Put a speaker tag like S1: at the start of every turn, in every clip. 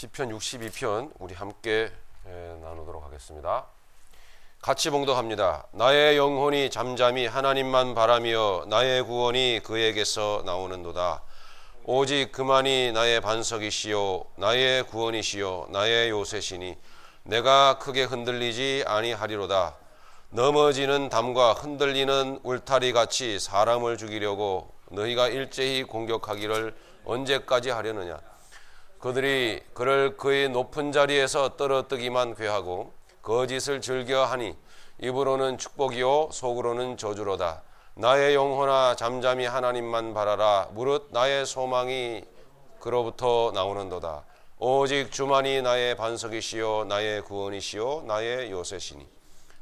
S1: 시편 62편 우리 함께 나누도록 하겠습니다. 같이 봉독합니다. 나의 영혼이 잠잠히 하나님만 바라며 나의 구원이 그에게서 나오는도다. 오직 그만이 나의 반석이시요 나의 구원이시요 나의 요새시니 내가 크게 흔들리지 아니하리로다. 넘어지는 담과 흔들리는 울타리같이 사람을 죽이려고 너희가 일제히 공격하기를 언제까지 하려느냐. 그들이 그를 그의 높은 자리에서 떨어뜨기만 괴하고 거짓을 즐겨하니 입으로는 축복이요 속으로는 저주로다. 나의 영혼아 잠잠히 하나님만 바라라. 무릇 나의 소망이 그로부터 나오는도다. 오직 주만이 나의 반석이시요 나의 구원이시요 나의 요새시니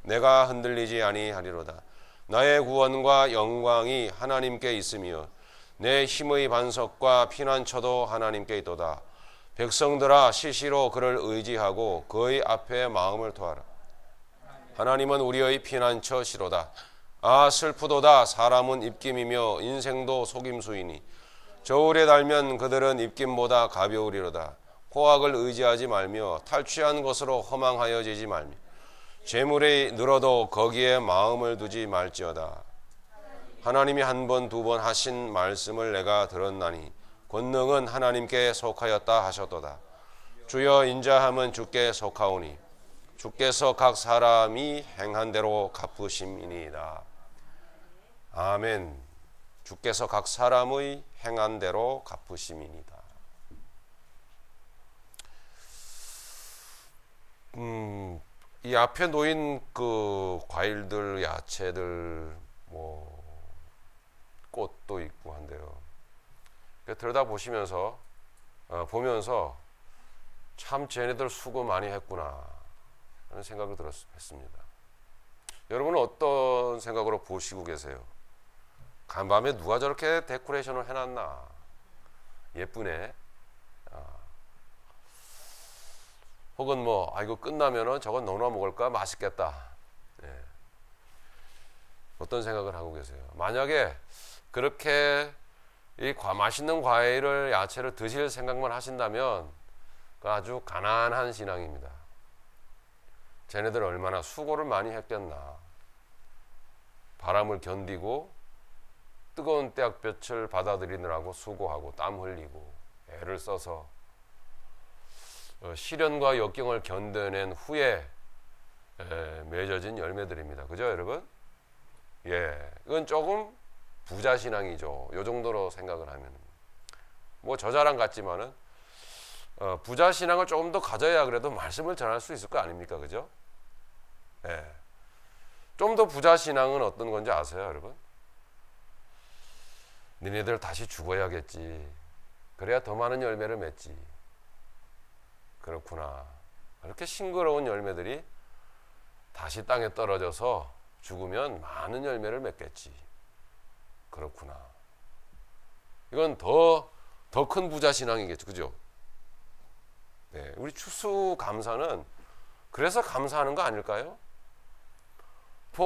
S1: 내가 흔들리지 아니하리로다. 나의 구원과 영광이 하나님께 있으며 내 힘의 반석과 피난처도 하나님께 있도다. 백성들아 시시로 그를 의지하고 그의 앞에 마음을 토하라. 하나님은 우리의 피난처시로다. 아 슬프도다. 사람은 입김이며 인생도 속임수이니 저울에 달면 그들은 입김보다 가벼우리로다. 포악을 의지하지 말며 탈취한 것으로 허망하여지지 말며 재물이 늘어도 거기에 마음을 두지 말지어다. 하나님이 한 번, 두 번 하신 말씀을 내가 들었나니 권능은 하나님께 속하였다 하셨도다. 주여 인자함은 주께 속하오니 주께서 각 사람이 행한 대로 갚으심이니이다. 아멘. 주께서 각 사람의 행한 대로 갚으심이니이다. 이 앞에 놓인 그 과일들, 야채들, 꽃도 있고 한데요. 들여다 보시면서 보면서 참 쟤네들 수고 많이 했구나 하는 생각을 했습니다. 여러분은 어떤 생각으로 보시고 계세요? 간밤에 누가 저렇게 데코레이션을 해놨나? 예쁘네. 혹은 이거 끝나면은 저건 너나 먹을까? 맛있겠다. 예. 어떤 생각을 하고 계세요? 만약에 그렇게 이 맛있는 과일을 야채를 드실 생각만 하신다면 아주 가난한 신앙입니다. 쟤네들 얼마나 수고를 많이 했겠나. 바람을 견디고 뜨거운 태양볕을 받아들이느라고 수고하고 땀 흘리고 애를 써서 시련과 역경을 견뎌낸 후에 맺어진 열매들입니다. 그죠 여러분? 예, 이건 조금 부자신앙이죠. 요 정도로 생각을 하면 저 자랑 같지만은 부자신앙을 조금 더 가져야 그래도 말씀을 전할 수 있을 거 아닙니까? 그죠? 예. 좀 더 부자신앙은 어떤 건지 아세요 여러분? 니네들 다시 죽어야겠지. 그래야 더 많은 열매를 맺지. 그렇구나. 이렇게 싱그러운 열매들이 다시 땅에 떨어져서 죽으면 많은 열매를 맺겠지. 그렇구나. 이건 더 큰 부자신앙이겠죠. 그죠? 네, 우리 추수감사는 그래서 감사하는 거 아닐까요?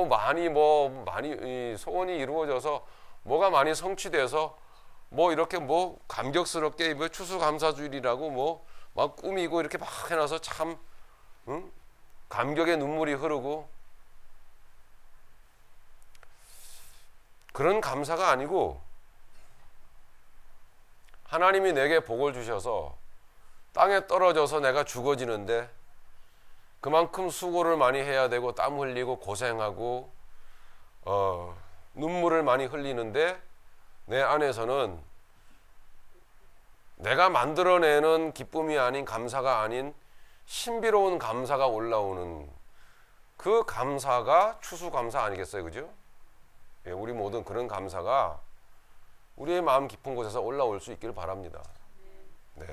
S1: 많이 소원이 이루어져서 뭐가 많이 성취돼서 이렇게 감격스럽게 추수감사주일이라고 막 꾸미고 이렇게 막 해놔서 참 감격의 눈물이 흐르고 그런 감사가 아니고 하나님이 내게 복을 주셔서 땅에 떨어져서 내가 죽어지는데 그만큼 수고를 많이 해야 되고 땀 흘리고 고생하고 눈물을 많이 흘리는데 내 안에서는 내가 만들어내는 기쁨이 아닌 감사가 아닌 신비로운 감사가 올라오는 그 감사가 추수감사 아니겠어요? 그죠? 예, 우리 모든 그런 감사가 우리의 마음 깊은 곳에서 올라올 수 있기를 바랍니다. 네.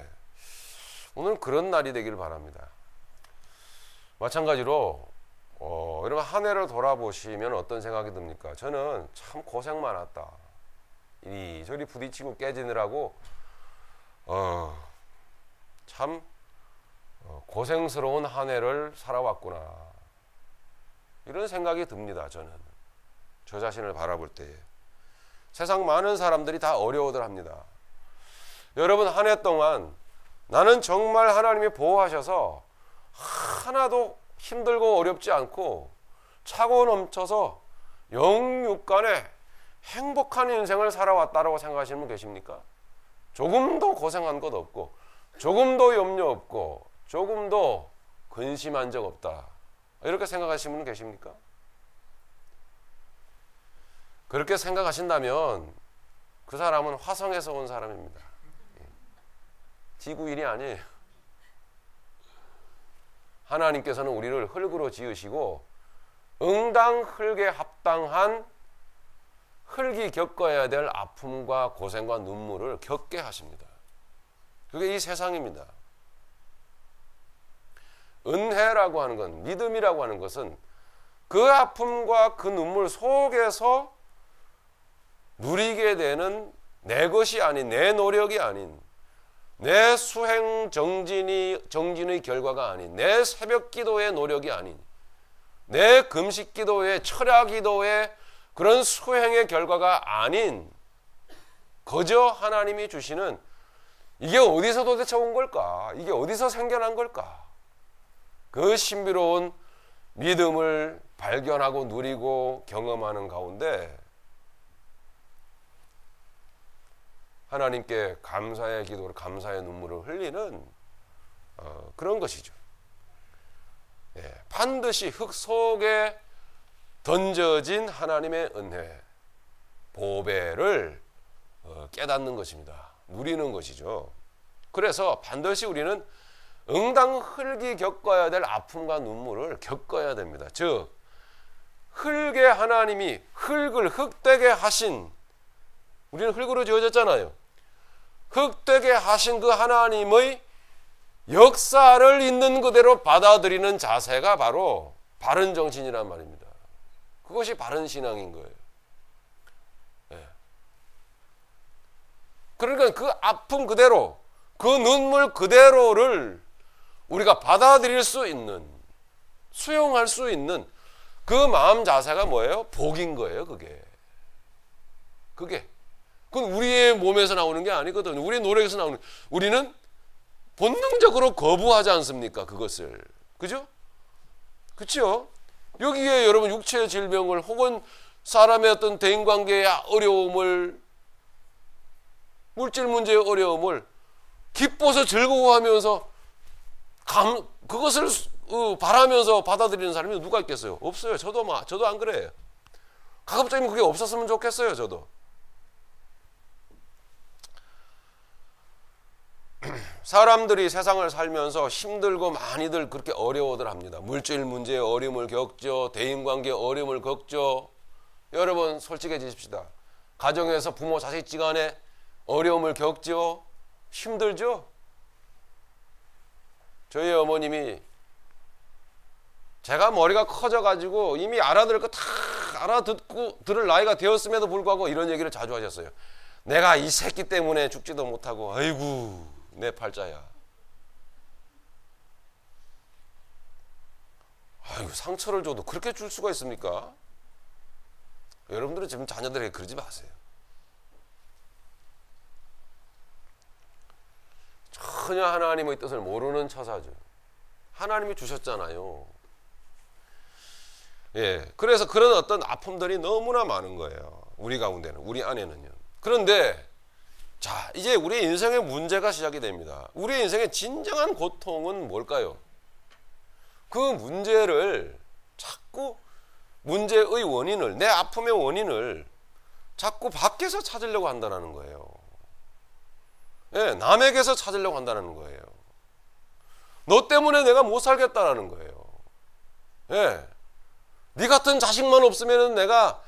S1: 오늘 그런 날이 되기를 바랍니다. 마찬가지로 여러분 한 해를 돌아보시면 어떤 생각이 듭니까? 저는 참 고생 많았다. 이리저리 부딪히고 깨지느라고 참 고생스러운 한 해를 살아왔구나. 이런 생각이 듭니다. 저는 저 자신을 바라볼 때에 세상 많은 사람들이 다 어려워들 합니다. 여러분 한 해 동안 나는 정말 하나님이 보호하셔서 하나도 힘들고 어렵지 않고 차고 넘쳐서 영육간에 행복한 인생을 살아왔다라고 생각하시는 분 계십니까? 조금도 고생한 것 없고 조금도 염려 없고 조금도 근심한 적 없다, 이렇게 생각하시는 분 계십니까? 그렇게 생각하신다면 그 사람은 화성에서 온 사람입니다. 지구인이 아니에요. 하나님께서는 우리를 흙으로 지으시고 응당 흙에 합당한 흙이 겪어야 될 아픔과 고생과 눈물을 겪게 하십니다. 그게 이 세상입니다. 은혜라고 하는 건, 믿음이라고 하는 것은 그 아픔과 그 눈물 속에서 누리게 되는 내 것이 아닌, 내 노력이 아닌, 내 수행 정진의 결과가 아닌, 내 새벽 기도의 노력이 아닌, 내 금식 기도의 철야 기도의 그런 수행의 결과가 아닌, 그저 하나님이 주시는, 이게 어디서 도대체 온 걸까? 이게 어디서 생겨난 걸까? 그 신비로운 믿음을 발견하고 누리고 경험하는 가운데 하나님께 감사의 기도를, 감사의 눈물을 흘리는 그런 것이죠. 예, 반드시 흙 속에 던져진 하나님의 은혜, 보배를 깨닫는 것입니다. 누리는 것이죠. 그래서 반드시 우리는 응당 흙이 겪어야 될 아픔과 눈물을 겪어야 됩니다. 즉 흙에 하나님이 흙을 흙되게 하신, 우리는 흙으로 지어졌잖아요. 흙되게 하신 그 하나님의 역사를 있는 그대로 받아들이는 자세가 바로 바른 정신이란 말입니다. 그것이 바른 신앙인 거예요. 네. 그러니까 그 아픔 그대로, 그 눈물 그대로를 우리가 받아들일 수 있는, 수용할 수 있는 그 마음 자세가 뭐예요? 복인 거예요. 그건 우리의 몸에서 나오는 게 아니거든요. 우리의 노력에서 나오는, 우리는 본능적으로 거부하지 않습니까? 그것을. 그죠? 그렇죠? 여기에 여러분 육체의 질병을 혹은 사람의 어떤 대인관계의 어려움을, 물질 문제의 어려움을 기뻐서 즐거워하면서 그것을 바라면서 받아들이는 사람이 누가 있겠어요? 없어요. 저도 안 그래요. 가급적이면 그게 없었으면 좋겠어요. 저도. 사람들이 세상을 살면서 힘들고 많이들 그렇게 어려워들 합니다. 물질 문제의 어려움을 겪죠. 대인관계의 어려움을 겪죠. 여러분 솔직해지십시다. 가정에서 부모 자식지간에 어려움을 겪죠. 힘들죠. 저희 어머님이 제가 머리가 커져가지고 이미 알아들을 거 다 알아듣고 들을 나이가 되었음에도 불구하고 이런 얘기를 자주 하셨어요. 내가 이 새끼 때문에 죽지도 못하고 아이고 내 팔자야. 아이고 상처를 줘도 그렇게 줄 수가 있습니까? 여러분들은 지금 자녀들에게 그러지 마세요. 전혀 하나님의 뜻을 모르는 처사죠. 하나님이 주셨잖아요. 예, 그래서 그런 어떤 아픔들이 너무나 많은 거예요. 우리 가운데는, 우리 안에는요. 그런데 자, 이제 우리 인생의 문제가 시작이 됩니다. 우리 인생의 진정한 고통은 뭘까요? 그 문제를 자꾸, 문제의 원인을, 내 아픔의 원인을 자꾸 밖에서 찾으려고 한다는 거예요. 예, 남에게서 찾으려고 한다는 거예요. 너 때문에 내가 못 살겠다라는 거예요. 예, 네 같은 자식만 없으면 내가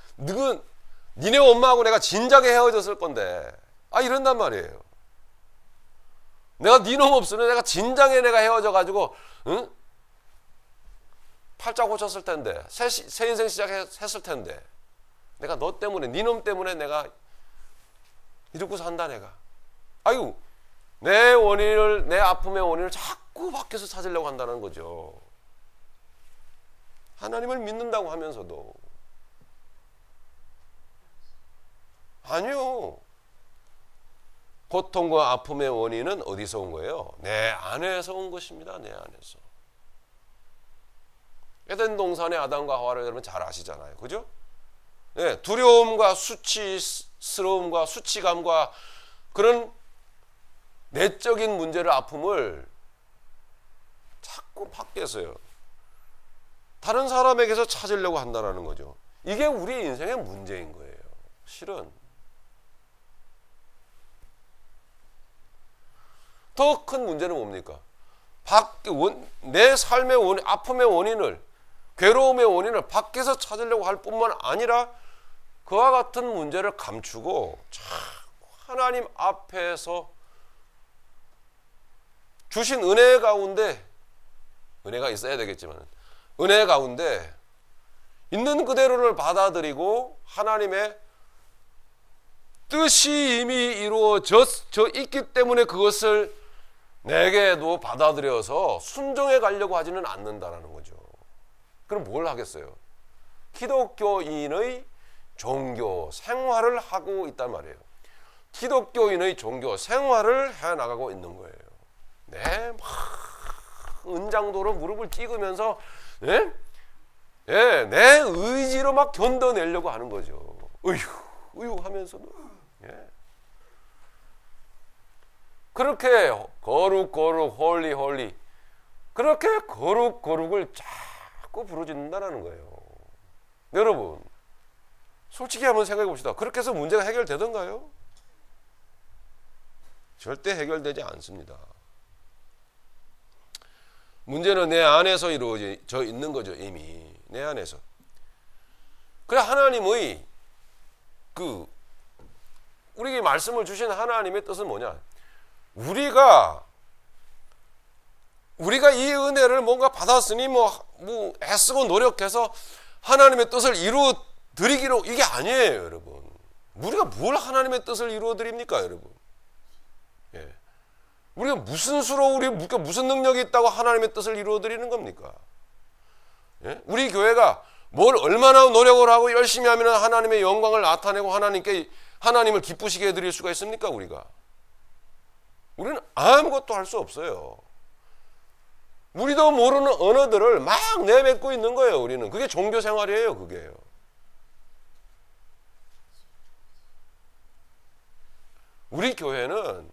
S1: 니네 엄마하고 내가 진작에 헤어졌을 건데, 이런단 말이에요. 내가 네 놈 없으면 내가 진작에 내가 헤어져가지고, 응? 팔자 고쳤을 텐데, 새 인생 시작했을 텐데, 내가 너 때문에, 네 놈 때문에 내가 이러고 산다, 내가. 아이고, 내 원인을, 내 아픔의 원인을 자꾸 밖에서 찾으려고 한다는 거죠. 하나님을 믿는다고 하면서도. 아니요. 고통과 아픔의 원인은 어디서 온 거예요? 내 안에서 온 것입니다. 내 안에서. 에덴 동산의 아담과 하와를 여러분 잘 아시잖아요. 그죠? 네, 두려움과 수치스러움과 수치감과 그런 내적인 문제를, 아픔을 자꾸 밖에서요, 다른 사람에게서 찾으려고 한다는 거죠. 이게 우리 인생의 문제인 거예요. 실은 더 큰 문제는 뭡니까? 내 삶의 원인, 아픔의 원인을, 괴로움의 원인을 밖에서 찾으려고 할 뿐만 아니라 그와 같은 문제를 감추고 하나님 앞에서 주신 은혜 가운데, 은혜가 있어야 되겠지만 은혜 가운데 있는 그대로를 받아들이고 하나님의 뜻이 이미 이루어져 있기 때문에 그것을 내게도 받아들여서 순종해 가려고 하지는 않는다라는 거죠. 그럼 뭘 하겠어요? 기독교인의 종교 생활을 하고 있단 말이에요. 기독교인의 종교 생활을 해나가고 있는 거예요. 네, 막 은장도로 무릎을 찍으면서 네? 예, 내 의지로 막 견뎌내려고 하는 거죠. 으휴 하면서도. 예. 그렇게 거룩 홀리 그렇게 거룩을 자꾸 부르짖는다는 거예요. 여러분, 솔직히 한번 생각해 봅시다. 그렇게 해서 문제가 해결되던가요? 절대 해결되지 않습니다. 문제는 내 안에서 이루어져 있는 거죠. 이미 내 안에서. 그래, 하나님의 우리에게 말씀을 주신 하나님의 뜻은 뭐냐? 우리가 이 은혜를 뭔가 받았으니 뭐 애쓰고 노력해서 하나님의 뜻을 이루어 드리기로, 이게 아니에요, 여러분. 우리가 뭘 하나님의 뜻을 이루어 드립니까, 여러분? 예. 우리가 무슨 수로, 우리가 무슨 능력이 있다고 하나님의 뜻을 이루어 드리는 겁니까? 예? 우리 교회가 뭘 얼마나 노력을 하고 열심히 하면 하나님의 영광을 나타내고 하나님을 기쁘시게 해드릴 수가 있습니까, 우리가? 우리는 아무것도 할 수 없어요. 우리도 모르는 언어들을 막 내뱉고 있는 거예요, 우리는. 그게 종교 생활이에요, 그게요. 우리 교회는,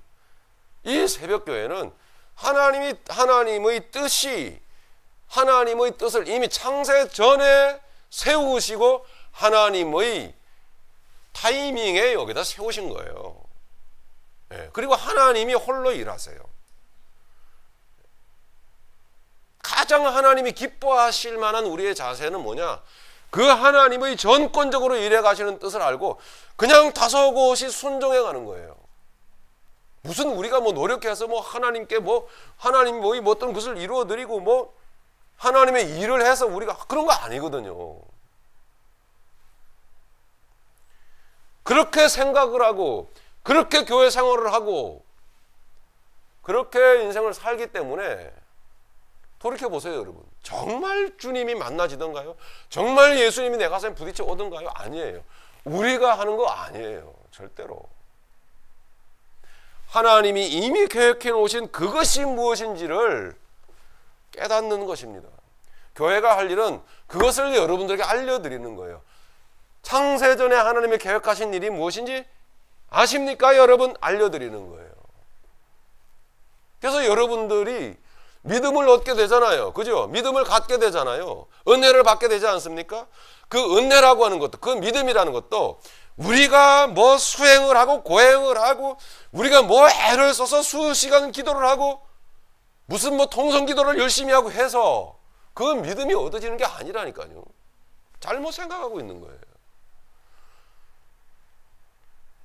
S1: 이 새벽 교회는 하나님의 뜻을 이미 창세 전에 세우시고 하나님의 타이밍에 여기다 세우신 거예요. 예, 그리고 하나님이 홀로 일하세요. 가장 하나님이 기뻐하실 만한 우리의 자세는 뭐냐? 그 하나님의 전권적으로 일해 가시는 뜻을 알고 그냥 다소곳이 순종해 가는 거예요. 무슨 우리가 노력해서 하나님께 하나님이 어떤 것을 이루어 드리고 하나님의 일을 해서 우리가 그런 거 아니거든요. 그렇게 생각을 하고 그렇게 교회 생활을 하고 그렇게 인생을 살기 때문에 돌이켜보세요, 여러분. 정말 주님이 만나지던가요? 정말 예수님이 내 가슴에 부딪혀 오던가요? 아니에요. 우리가 하는 거 아니에요. 절대로. 하나님이 이미 계획해 놓으신 그것이 무엇인지를 깨닫는 것입니다. 교회가 할 일은 그것을 여러분들에게 알려드리는 거예요. 창세전에 하나님이 계획하신 일이 무엇인지 아십니까? 여러분, 알려드리는 거예요. 그래서 여러분들이 믿음을 얻게 되잖아요. 그죠? 믿음을 갖게 되잖아요. 은혜를 받게 되지 않습니까? 그 은혜라고 하는 것도, 그 믿음이라는 것도 우리가 수행을 하고 고행을 하고 우리가 애를 써서 수시간 기도를 하고 무슨 통성 기도를 열심히 하고 해서 그 믿음이 얻어지는 게 아니라니까요. 잘못 생각하고 있는 거예요.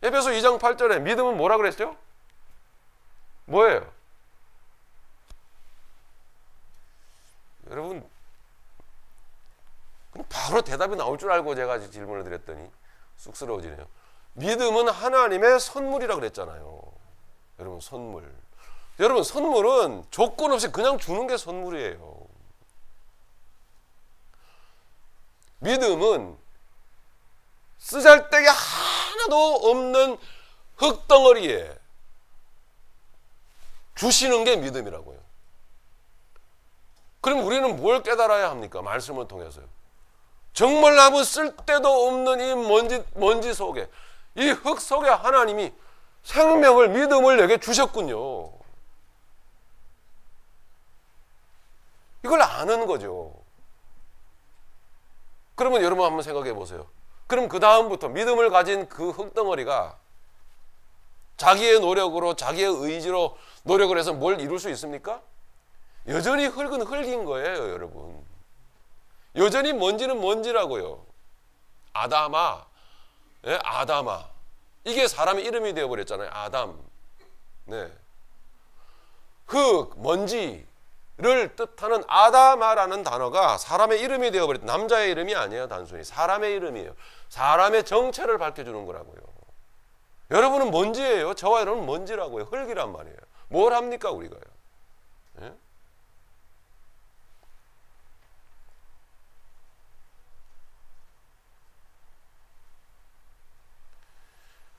S1: 에베소 2장 8절에 믿음은 뭐라 그랬죠? 뭐예요? 여러분, 바로 대답이 나올 줄 알고 제가 질문을 드렸더니 쑥스러워지네요. 믿음은 하나님의 선물이라고 그랬잖아요. 여러분, 선물. 여러분, 선물은 조건 없이 그냥 주는 게 선물이에요. 믿음은 쓰잘데기 하나도 없는 흙덩어리에 주시는 게 믿음이라고요. 그럼 우리는 뭘 깨달아야 합니까? 말씀을 통해서요. 정말 아무 쓸데도 없는 이 먼지 속에, 이 흙 속에 하나님이 생명을, 믿음을 내게 주셨군요. 이걸 아는 거죠. 그러면 여러분 한번 생각해 보세요. 그럼 그 다음부터 믿음을 가진 그 흙덩어리가 자기의 노력으로, 자기의 의지로 노력을 해서 뭘 이룰 수 있습니까? 여전히 흙은 흙인 거예요, 여러분. 여전히 먼지는 먼지라고요. 아담아, 예? 아담아. 이게 사람의 이름이 되어버렸잖아요. 아담. 네. 흙, 먼지를 뜻하는 아담아라는 단어가 사람의 이름이 되어버렸다. 남자의 이름이 아니에요, 단순히. 사람의 이름이에요. 사람의 정체를 밝혀주는 거라고요. 여러분은 먼지예요. 저와 여러분은 먼지라고요. 흙이란 말이에요. 뭘 합니까, 우리가요? 예?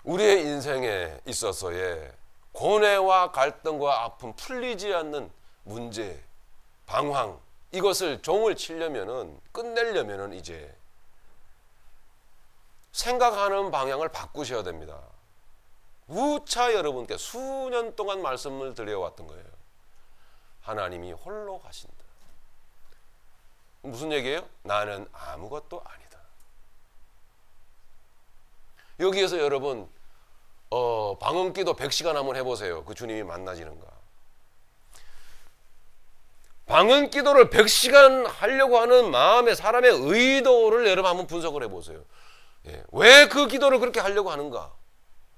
S1: 우리의 인생에 있어서의 고뇌와 갈등과 아픔, 풀리지 않는 문제, 방황, 이것을 종을 치려면은, 끝내려면은 이제 생각하는 방향을 바꾸셔야 됩니다. 우차 여러분께 수년 동안 말씀을 드려왔던 거예요. 하나님이 홀로 가신다. 무슨 얘기예요? 나는 아무것도 아니다. 여기에서 여러분 방언기도 100시간 한번 해보세요. 그 주님이 만나지는가. 방언기도를 100시간 하려고 하는 마음의 사람의 의도를 여러분 한번 분석을 해보세요. 예. 왜 그 기도를 그렇게 하려고 하는가.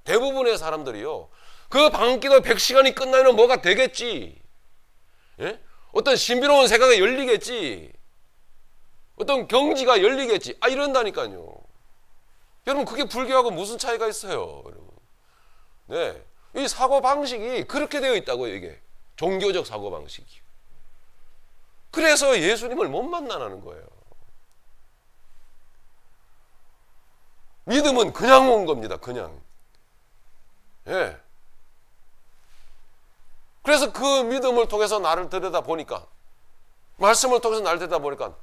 S1: 대부분의 사람들이요, 그 방언기도 100시간이 끝나면 뭐가 되겠지. 예? 어떤 신비로운 세계가 열리겠지. 어떤 경지가 열리겠지. 이런다니까요. 여러분, 그게 불교하고 무슨 차이가 있어요, 여러분? 네. 이 사고방식이 그렇게 되어 있다고요, 이게. 종교적 사고방식이. 그래서 예수님을 못 만나는 거예요. 믿음은 그냥 온 겁니다, 그냥. 예. 그래서 그 믿음을 통해서 나를 들여다보니까, 말씀을 통해서 나를 들여다보니까,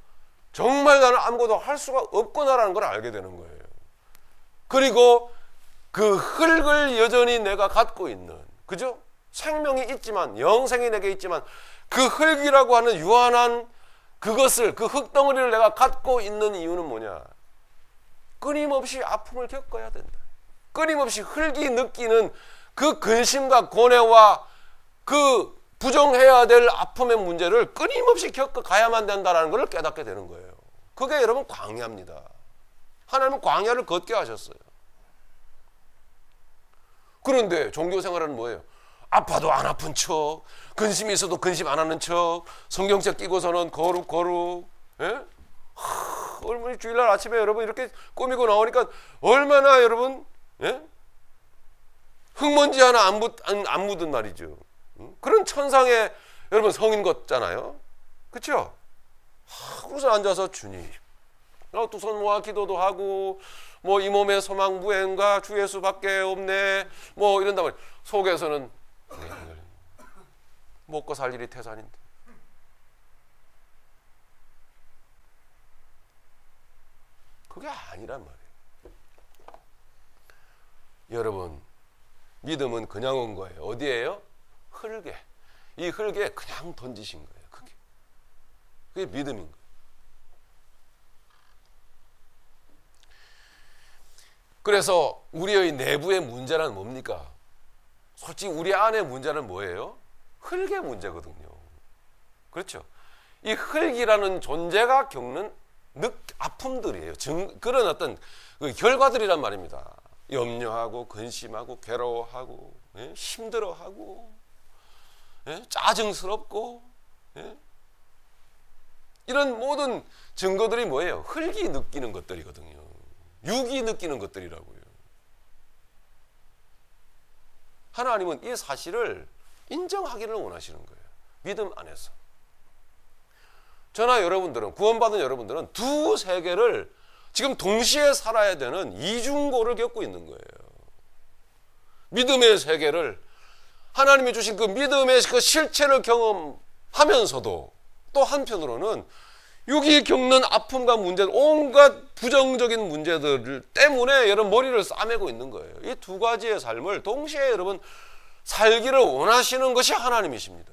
S1: 정말 나는 아무것도 할 수가 없구나라는 걸 알게 되는 거예요. 그리고 그 흙을 여전히 내가 갖고 있는, 그죠? 생명이 있지만, 영생이 내게 있지만, 그 흙이라고 하는 유한한 그것을, 그 흙덩어리를 내가 갖고 있는 이유는 뭐냐? 끊임없이 아픔을 겪어야 된다. 끊임없이 흙이 느끼는 그 근심과 고뇌와 그 부정해야 될 아픔의 문제를 끊임없이 겪어가야만 된다는 걸 깨닫게 되는 거예요. 그게 여러분 광야입니다. 하나님은 광야를 걷게 하셨어요. 그런데 종교생활은 뭐예요? 아파도 안 아픈 척, 근심이 있어도 근심 안 하는 척, 성경책 끼고서는 거룩, 예? 얼마나 주일날 아침에 여러분 이렇게 꾸미고 나오니까 얼마나 여러분, 예? 흙먼지 하나 안 묻은 말이죠. 그런 천상의 여러분 성인 같잖아요. 그렇죠? 그래서 앉아서 주님, 두 손 모아 기도도 하고, 뭐 이 몸의 소망 무행과 주 예수밖에 없네, 뭐 이런다 말이에요. 속에서는 먹고 살 일이 태산인데. 그게 아니란 말이에요. 여러분, 믿음은 그냥 온 거예요. 어디에요? 흙에. 이 흙에 그냥 던지신 거예요. 그게 믿음인 거예요. 그래서 우리의 내부의 문제는 뭡니까? 솔직히 우리 안의 문제는 뭐예요? 흙의 문제거든요. 그렇죠? 이 흙이라는 존재가 겪는 아픔들이에요. 그런 어떤 결과들이란 말입니다. 염려하고 근심하고 괴로워하고, 예? 힘들어하고, 예? 짜증스럽고, 예? 이런 모든 증거들이 뭐예요? 흙이 느끼는 것들이거든요. 육이 느끼는 것들이라고요. 하나님은 이 사실을 인정하기를 원하시는 거예요. 믿음 안에서. 저나 여러분들은, 구원받은 여러분들은 두 세계를 지금 동시에 살아야 되는 이중고를 겪고 있는 거예요. 믿음의 세계를 하나님이 주신 그 믿음의 그 실체를 경험하면서도 또 한편으로는 육이 겪는 아픔과 문제들, 온갖 부정적인 문제들 때문에 여러분 머리를 싸매고 있는 거예요. 이 두 가지의 삶을 동시에 여러분 살기를 원하시는 것이 하나님이십니다.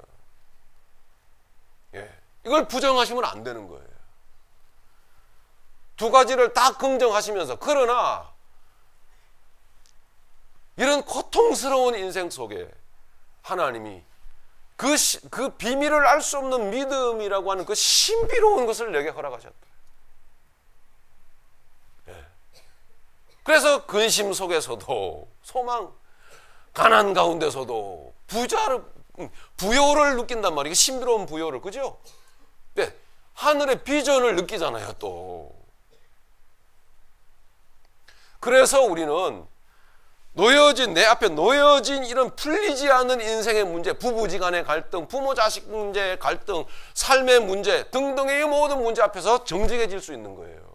S1: 예. 이걸 부정하시면 안 되는 거예요. 두 가지를 다 긍정하시면서, 그러나 이런 고통스러운 인생 속에 하나님이 그 비밀을 알 수 없는 믿음이라고 하는 그 신비로운 것을 내게 허락하셨다. 예. 그래서 근심 속에서도 소망, 가난 가운데서도 부요를 느낀단 말이에요. 신비로운 부요를, 그죠? 네. 하늘의 비전을 느끼잖아요, 또. 그래서 우리는 내 앞에 놓여진 이런 풀리지 않는 인생의 문제, 부부지간의 갈등, 부모 자식 문제의 갈등, 삶의 문제 등등의 모든 문제 앞에서 정직해질 수 있는 거예요.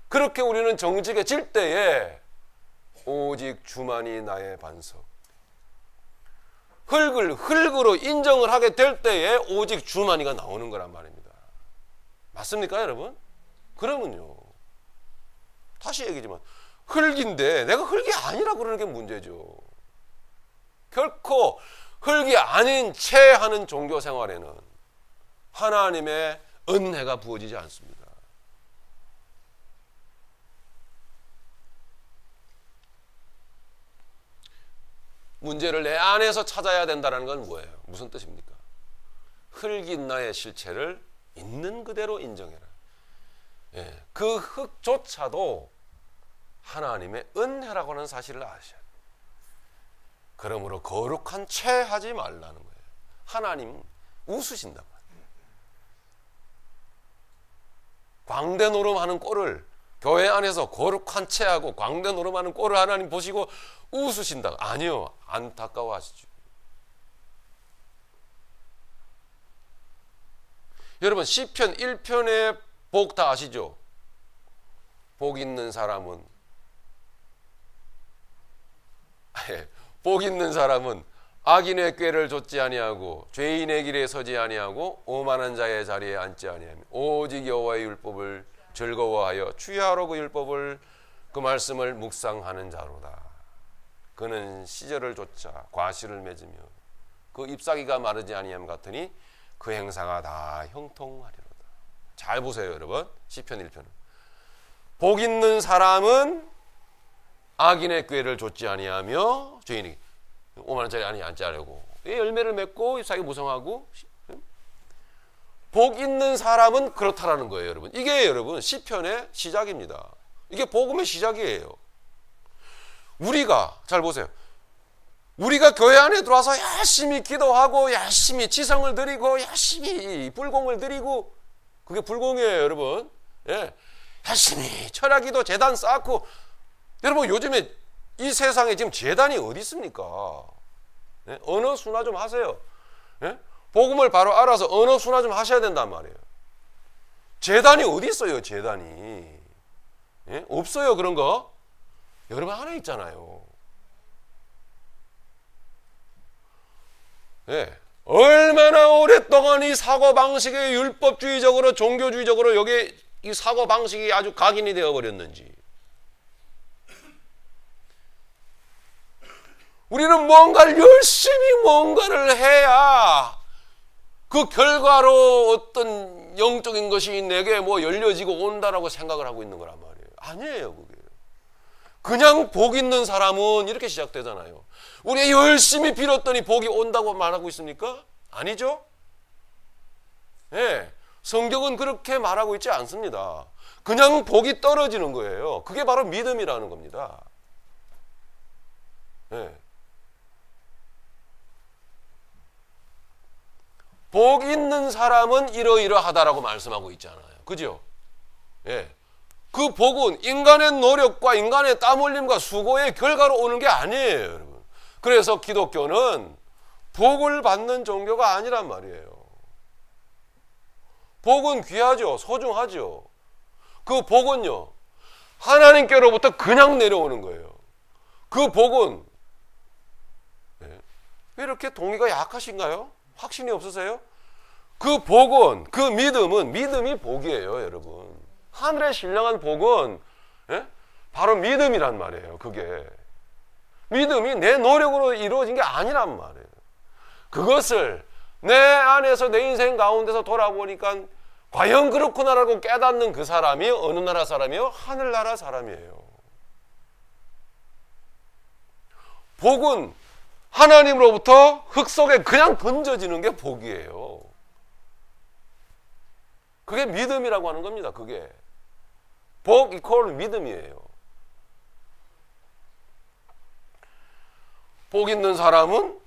S1: 그렇게 우리는 정직해질 때에 오직 주만이 나의 반석, 흙으로 인정을 하게 될 때에 오직 주만이가 나오는 거란 말입니다. 맞습니까, 여러분? 그러면요, 다시 얘기지만 흙인데 내가 흙이 아니라 그러는 게 문제죠. 결코 흙이 아닌 채 하는 종교 생활에는 하나님의 은혜가 부어지지 않습니다. 문제를 내 안에서 찾아야 된다는 건 뭐예요? 무슨 뜻입니까? 흙인 나의 실체를 있는 그대로 인정해라. 예, 그 흙조차도 하나님의 은혜라고 하는 사실을 아셔야 돼요. 그러므로 거룩한 채 하지 말라는 거예요. 하나님 웃으신단 말이에요. 광대 노름하는 꼴을, 교회 안에서 거룩한 채하고 광대 노름하는 꼴을 하나님 보시고 웃으신다? 아니요, 안타까워하시죠. 여러분, 시편 1편의 복 다 아시죠? 복 있는 사람은 악인의 꾀를 좇지 아니하고 죄인의 길에 서지 아니하고 오만한 자의 자리에 앉지 아니하며 오직 여호와의 율법을 즐거워하여 주야로 그 율법을, 그 말씀을 묵상하는 자로다. 그는 시절을 좇아 과실을 맺으며 그 잎사귀가 마르지 아니함 같으니 그 행사가 다 형통하리로다. 잘 보세요, 여러분. 시편 1편은 복 있는 사람은 악인의 꾀를 좇지 아니하며 죄인이 오만한 자리에 앉지 않으려고 열매를 맺고 잎사귀 무성하고. 복 있는 사람은 그렇다라는 거예요, 여러분. 이게 여러분 시편의 시작입니다. 이게 복음의 시작이에요. 우리가 잘 보세요. 우리가 교회 안에 들어와서 열심히 기도하고 열심히 지성을 드리고 열심히 불공을 드리고, 그게 불공이에요, 여러분. 예. 열심히 철야기도 재단 쌓고. 여러분, 요즘에 이 세상에 지금 재단이 어디 있습니까? 예? 언어 순화 좀 하세요. 예? 복음을 바로 알아서 언어 순화 좀 하셔야 된단 말이에요. 재단이 어디 있어요, 재단이? 예? 없어요, 그런 거. 여러분 안에 있잖아요. 예. 얼마나 오랫동안 이 사고방식이 율법주의적으로 종교주의적으로 여기 이 사고방식이 아주 각인이 되어버렸는지. 우리는 뭔가를 열심히 뭔가를 해야 그 결과로 어떤 영적인 것이 내게 뭐 열려지고 온다라고 생각을 하고 있는 거란 말이에요. 아니에요, 그게. 그냥 복 있는 사람은 이렇게 시작되잖아요. 우리 열심히 빌었더니 복이 온다고 말하고 있습니까? 아니죠? 네, 성경은 그렇게 말하고 있지 않습니다. 그냥 복이 떨어지는 거예요. 그게 바로 믿음이라는 겁니다. 네. 복 있는 사람은 이러이러하다라고 말씀하고 있잖아요. 그죠? 예. 그 복은 인간의 노력과 인간의 땀 흘림과 수고의 결과로 오는 게 아니에요, 여러분. 그래서 기독교는 복을 받는 종교가 아니란 말이에요. 복은 귀하죠. 소중하죠. 그 복은요, 하나님께로부터 그냥 내려오는 거예요. 그 복은 왜 이렇게 동의가 약하신가요? 확신이 없으세요? 그 복은, 그 믿음은, 믿음이 복이에요, 여러분. 하늘의 신령한 복은 바로 믿음이란 말이에요. 그게 믿음이 내 노력으로 이루어진 게 아니란 말이에요. 그것을 내 안에서 내 인생 가운데서 돌아보니까 과연 그렇구나라고 깨닫는 그 사람이 어느 나라 사람이에요? 하늘나라 사람이에요. 복은 하나님으로부터 흙 속에 그냥 던져지는 게 복이에요. 그게 믿음이라고 하는 겁니다. 그게 복 이퀄 믿음이에요. 복 있는 사람은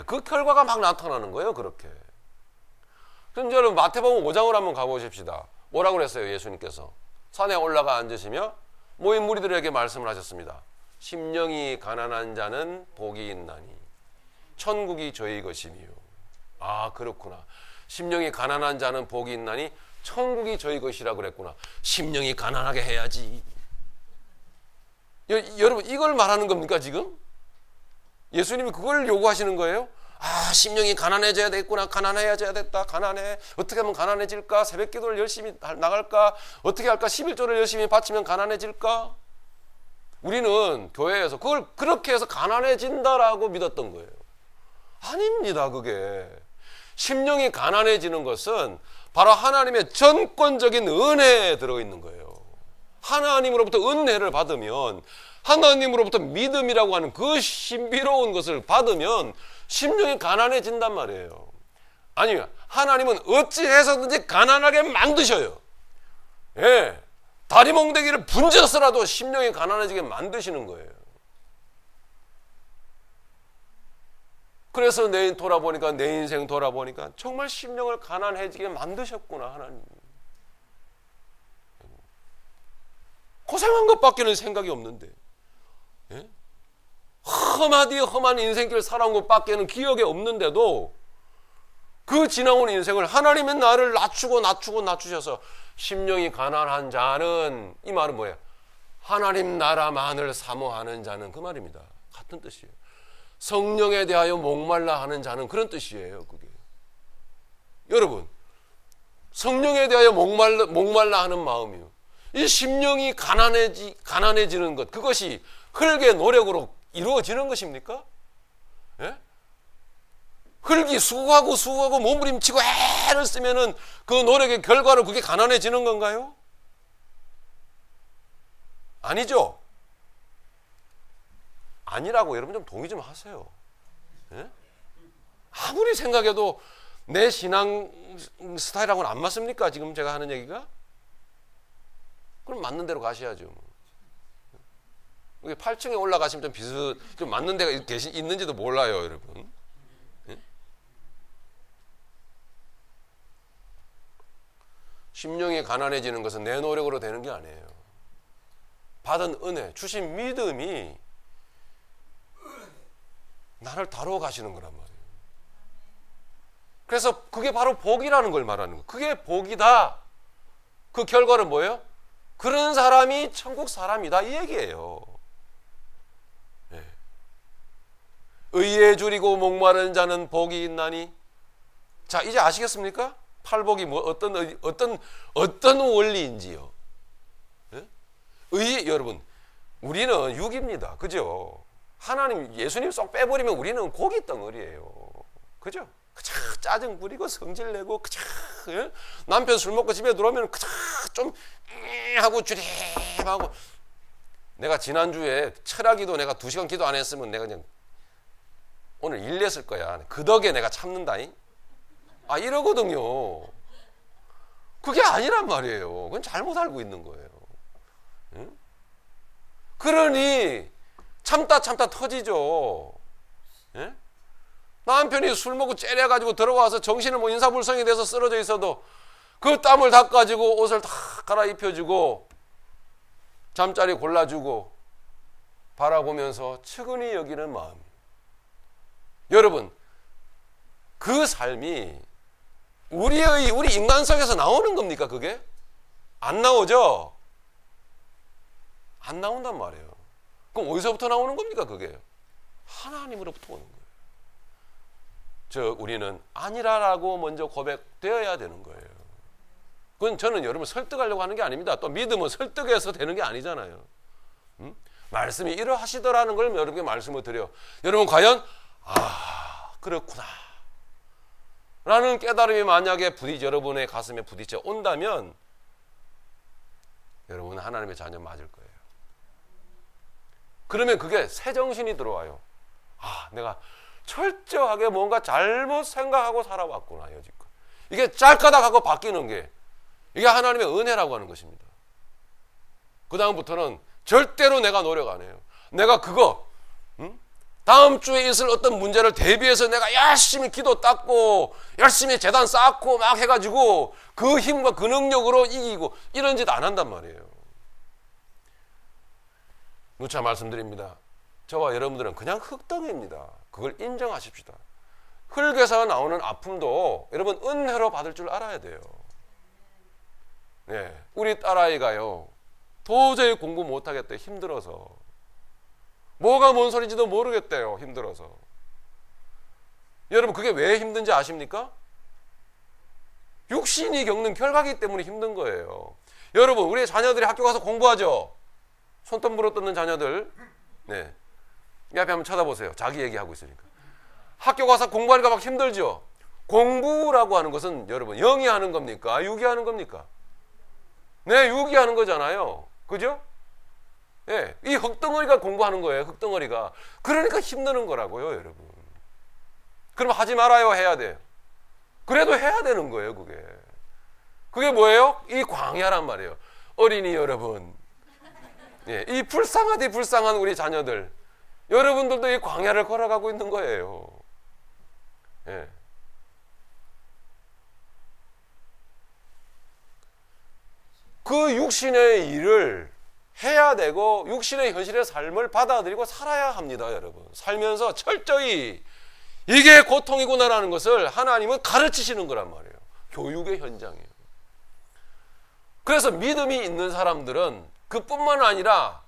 S1: 그 결과가 막 나타나는 거예요. 그렇게. 그럼 여러분 마태복음 5장을 한번 가보십시다. 뭐라고 그랬어요? 예수님께서 산에 올라가 앉으시며 모인 무리들에게 말씀을 하셨습니다. 심령이 가난한 자는 복이 있나니 천국이 저희 것이니요. 아, 그렇구나. 심령이 가난한 자는 복이 있나니 천국이 저희 것이라고 그랬구나. 심령이 가난하게 해야지. 여러분 이걸 말하는 겁니까 지금? 예수님이 그걸 요구하시는 거예요? 아, 심령이 가난해져야 되겠구나. 가난해져야 됐다. 가난해. 어떻게 하면 가난해질까? 새벽 기도를 열심히 나갈까? 어떻게 할까? 11조를 열심히 바치면 가난해질까? 우리는 교회에서 그걸 그렇게 해서 가난해진다라고 믿었던 거예요. 아닙니다. 그게 심령이 가난해지는 것은 바로 하나님의 전권적인 은혜에 들어있는 거예요. 하나님으로부터 은혜를 받으면, 하나님으로부터 믿음이라고 하는 그 신비로운 것을 받으면 심령이 가난해진단 말이에요. 아니면 하나님은 어찌해서든지 가난하게 만드셔요. 예, 다리몽댕이를 분져서라도 심령이 가난해지게 만드시는 거예요. 그래서 내 돌아보니까, 내 인생 돌아보니까 정말 심령을 가난해지게 만드셨구나. 하나님 고생한 것밖에는 생각이 없는데, 예? 험한 인생길 살아온 것밖에는 기억에 없는데도 그 지나온 인생을 하나님의 나를 낮추셔서 심령이 가난한 자는, 이 말은 뭐예요? 하나님 나라만을 사모하는 자는, 그 말입니다. 같은 뜻이에요. 성령에 대하여 목말라 하는 자는, 그런 뜻이에요. 그게 여러분 성령에 대하여 목말라 하는 마음이요, 이 심령이 가난해지는 것, 그것이 흙의 노력으로 이루어지는 것입니까? 예? 흙이 수고하고 몸부림치고 애를 쓰면은 그 노력의 결과로 그게 가난해지는 건가요? 아니죠. 아니라고 여러분 좀 동의 좀 하세요. 예? 아무리 생각해도 내 신앙 스타일하고는 안 맞습니까? 지금 제가 하는 얘기가? 그럼 맞는 대로 가셔야죠. 8층에 올라가시면 좀 맞는 데가 있는지도 몰라요, 여러분. 예? 심령이 가난해지는 것은 내 노력으로 되는 게 아니에요. 받은 은혜, 주신 믿음이 나를 다루어 가시는 거란 말이에요. 그래서 그게 바로 복이라는 걸 말하는 거예요. 그게 복이다. 그 결과는 뭐예요? 그런 사람이 천국 사람이다, 이 얘기예요. 네. 의에 줄이고 목마른 자는 복이 있나니. 자, 이제 아시겠습니까? 팔복이 뭐 어떤 원리인지요. 네? 여러분 우리는 육입니다. 그죠? 하나님, 예수님 쏙 빼버리면 우리는 고기 덩어리예요. 그죠? 짜증 부리고 성질 내고, 예? 남편 술 먹고 집에 들어오면 좀 하고 주림하고. 내가 지난주에 철학기도 내가 2시간 기도 안 했으면 내가 그냥 오늘 일 냈을 거야. 그 덕에 내가 참는다잉. 아, 이러거든요. 그게 아니란 말이에요. 그건 잘못 알고 있는 거예요. 응? 그러니 참다 터지죠. 예? 남편이 술 먹고 째려가지고 들어와서 정신을 뭐 인사불성이 돼서 쓰러져 있어도 그 땀을 닦아주고 옷을 다 갈아입혀주고 잠자리 골라주고 바라보면서 측은히 여기는 마음. 여러분, 그 삶이 우리 인간성에서 나오는 겁니까? 그게? 안 나오죠? 안 나온단 말이에요. 그럼 어디서부터 나오는 겁니까? 그게 하나님으로부터 오는 거예요. 우리는 아니라라고 먼저 고백되어야 되는 거예요. 그건 저는 여러분 설득하려고 하는 게 아닙니다. 또 믿음은 설득해서 되는 게 아니잖아요. 말씀이 이러하시더라는 걸 여러분께 말씀을 드려. 여러분 과연 그렇구나 라는 깨달음이 만약에 여러분의 가슴에 부딪혀 온다면 여러분은 하나님의 자녀 맞을 거예요. 그러면 그게 새 정신이 들어와요. 내가 철저하게 뭔가 잘못 생각하고 살아왔구나 여지껏. 이게 짤까닥하고 바뀌는 게 이게 하나님의 은혜라고 하는 것입니다. 그 다음부터는 절대로 내가 노력 안 해요. 내가 다음 주에 있을 어떤 문제를 대비해서 내가 열심히 기도 닦고 열심히 재단 쌓고 막 해가지고 그 힘과 그 능력으로 이기고 이런 짓 안 한단 말이에요. 누차 말씀드립니다. 저와 여러분들은 그냥 흙덩이입니다. 그걸 인정하십시다. 흙에서 나오는 아픔도 여러분 은혜로 받을 줄 알아야 돼요. 네, 우리 딸아이가요 도저히 공부 못하겠대요. 힘들어서. 뭐가 뭔 소리인지도 모르겠대요. 힘들어서. 여러분 그게 왜 힘든지 아십니까? 육신이 겪는 결과이기 때문에 힘든 거예요. 여러분 우리 자녀들이 학교 가서 공부하죠. 손톱 물어뜯는 자녀들 네, 이 앞에 한번 쳐다보세요. 자기 얘기하고 있으니까. 학교 가서 공부하니까 막 힘들죠. 공부라고 하는 것은 여러분 영이 하는 겁니까? 육이 하는 겁니까? 네, 육이 하는 거잖아요. 그죠? 예, 이 흙덩어리가 공부하는 거예요. 흙덩어리가. 그러니까 힘드는 거라고요, 여러분. 그럼 하지 말아요, 해야 돼요. 그래도 해야 되는 거예요, 그게. 그게 뭐예요? 이 광야란 말이에요. 어린이 여러분. 예, 이 불쌍한 우리 자녀들. 여러분들도 이 광야를 걸어가고 있는 거예요. 예. 그 육신의 일을 해야 되고 육신의 현실의 삶을 받아들이고 살아야 합니다, 여러분. 살면서 철저히 이게 고통이구나라는 것을 하나님은 가르치시는 거란 말이에요. 교육의 현장이에요. 그래서 믿음이 있는 사람들은 그뿐만 아니라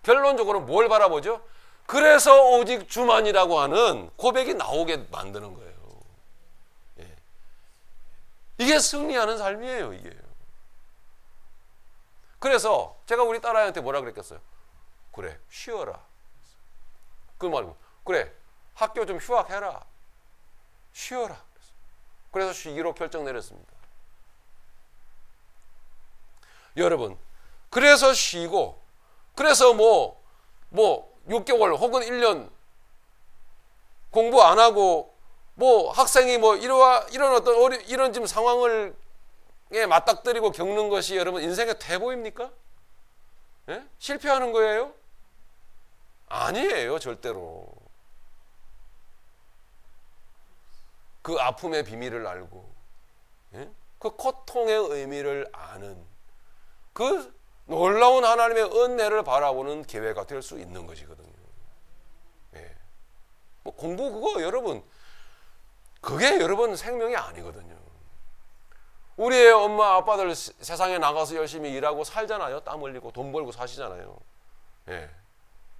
S1: 결론적으로 뭘 바라보죠? 그래서 오직 주만이라고 하는 고백이 나오게 만드는 거예요. 예. 이게 승리하는 삶이에요, 이게. 그래서 제가 우리 딸아이한테 뭐라 그랬겠어요? 그래, 쉬어라. 그 말고, 그래, 학교 좀 휴학해라. 쉬어라. 그래서 쉬기로 결정 내렸습니다. 여러분, 그래서 쉬고, 그래서 뭐 6개월 혹은 1년 공부 안 하고, 학생이 이런 어떤 이런 지금 상황을 맞닥뜨리고 겪는 것이 여러분 인생의 퇴보입니까? 예? 실패하는 거예요? 아니에요, 절대로. 그 아픔의 비밀을 알고, 예? 그 고통의 의미를 아는 그 놀라운 하나님의 은혜를 바라보는 기회가 될 수 있는 것이거든요. 예. 공부 그거 여러분, 그게 여러분 생명이 아니거든요. 우리의 엄마 아빠들 세상에 나가서 열심히 일하고 살잖아요. 땀 흘리고 돈 벌고 사시잖아요. 예.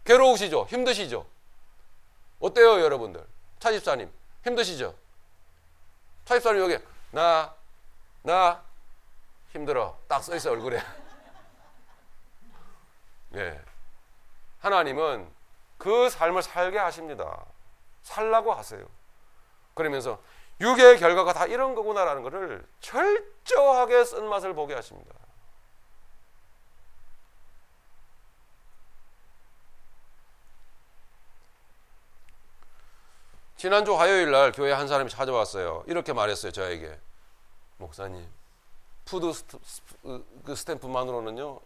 S1: 괴로우시죠? 힘드시죠? 어때요, 여러분들? 차집사님 힘드시죠? 차집사님 여기 나 힘들어 딱 써있어요, 얼굴에. 예. 하나님은 그 삶을 살게 하십니다. 살라고 하세요. 그러면서 육의 결과가 다 이런 거구나라는 것을 철저하게 쓴맛을 보게 하십니다. 지난주 화요일 날 교회에 한 사람이 찾아왔어요. 이렇게 말했어요, 저에게. 목사님, 푸드 스탬프만으로는요,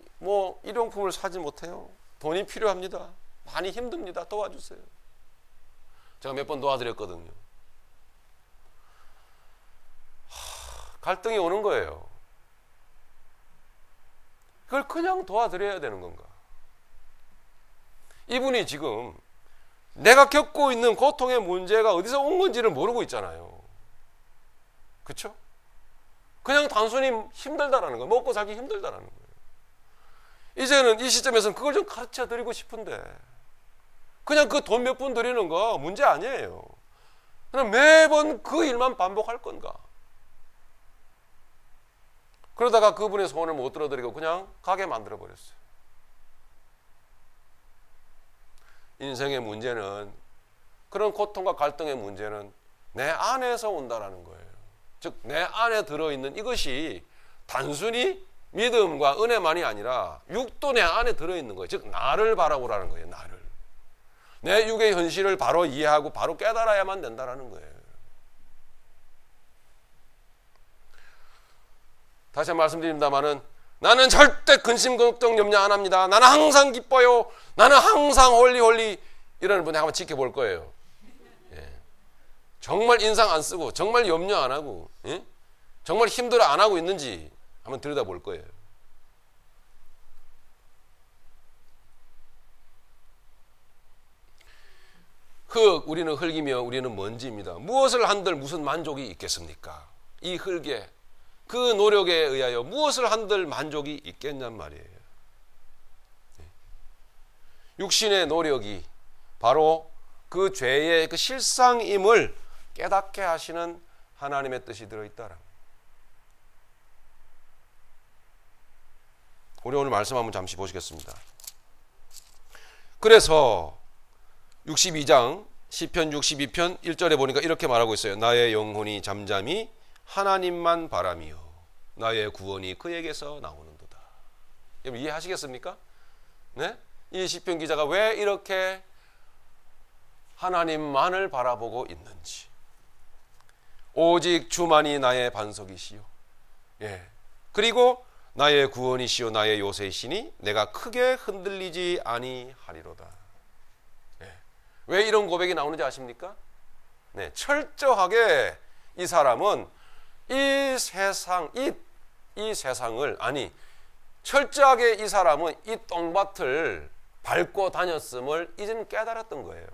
S1: 일용품을 사지 못해요. 돈이 필요합니다. 많이 힘듭니다. 도와주세요. 제가 몇 번 도와드렸거든요. 갈등이 오는 거예요. 그걸 그냥 도와드려야 되는 건가? 이분이 지금 내가 겪고 있는 고통의 문제가 어디서 온 건지를 모르고 있잖아요. 그렇죠? 그냥 단순히 힘들다라는 거예요. 먹고 살기 힘들다라는 거예요. 이제는 이 시점에서는 그걸 좀 가르쳐 드리고 싶은데 그냥 그 돈 몇 푼 드리는 거 문제 아니에요. 그냥 매번 그 일만 반복할 건가? 그러다가 그분의 소원을 못 들어드리고 그냥 가게 만들어 버렸어요. 인생의 문제는, 그런 고통과 갈등의 문제는 내 안에서 온다라는 거예요. 즉 내 안에 들어있는 이것이 단순히 믿음과 은혜만이 아니라 육도 내 안에 들어있는 거예요. 즉 나를 바라보라는 거예요. 나를. 내 육의 현실을 바로 이해하고 바로 깨달아야만 된다라는 거예요. 다시 한번 말씀드립니다마는 나는 절대 근심 걱정 염려 안 합니다. 나는 항상 기뻐요. 나는 항상 홀리 이러는 분이 한번 지켜볼 거예요. 예. 정말 인상 안 쓰고 정말 염려 안 하고, 예? 정말 힘들어 안 하고 있는지 한번 들여다볼 거예요. 우리는 흙이며 우리는 먼지입니다. 무엇을 한들 무슨 만족이 있겠습니까? 이 흙에, 그 노력에 의하여 무엇을 한들 만족이 있겠냔 말이에요. 육신의 노력이 바로 그 죄의 그 실상임을 깨닫게 하시는 하나님의 뜻이 들어있다라. 우리 오늘 말씀 한번 잠시 보시겠습니다. 그래서 62장 시편 62편 1절에 보니까 이렇게 말하고 있어요. 나의 영혼이 잠잠히 하나님만 바라며 나의 구원이 그에게서 나오는도다. 여러분 이해하시겠습니까? 네? 이 시편 기자가 왜 이렇게 하나님만을 바라보고 있는지. 오직 주만이 나의 반석이시요. 예. 그리고 나의 구원이시요 나의 요새이시니 내가 크게 흔들리지 아니하리로다. 예. 왜 이런 고백이 나오는지 아십니까? 네, 철저하게 이 사람은 이 세상을, 아니, 철저하게 이 사람은 이 똥밭을 밟고 다녔음을 이제는 깨달았던 거예요.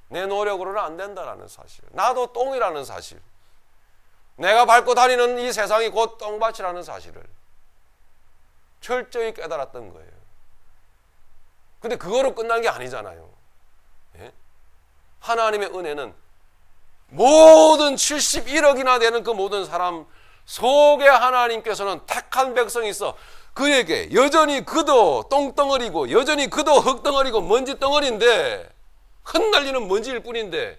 S1: 내 노력으로는 안 된다라는 사실. 나도 똥이라는 사실. 내가 밟고 다니는 이 세상이 곧 똥밭이라는 사실을 철저히 깨달았던 거예요. 근데 그거로 끝난 게 아니잖아요. 예? 하나님의 은혜는 모든 71억이나 되는 그 모든 사람 속에 하나님께서는 택한 백성이 있어 그에게 여전히 그도 똥덩어리고 여전히 그도 흙덩어리고 먼지덩어리인데 흩날리는 먼지일 뿐인데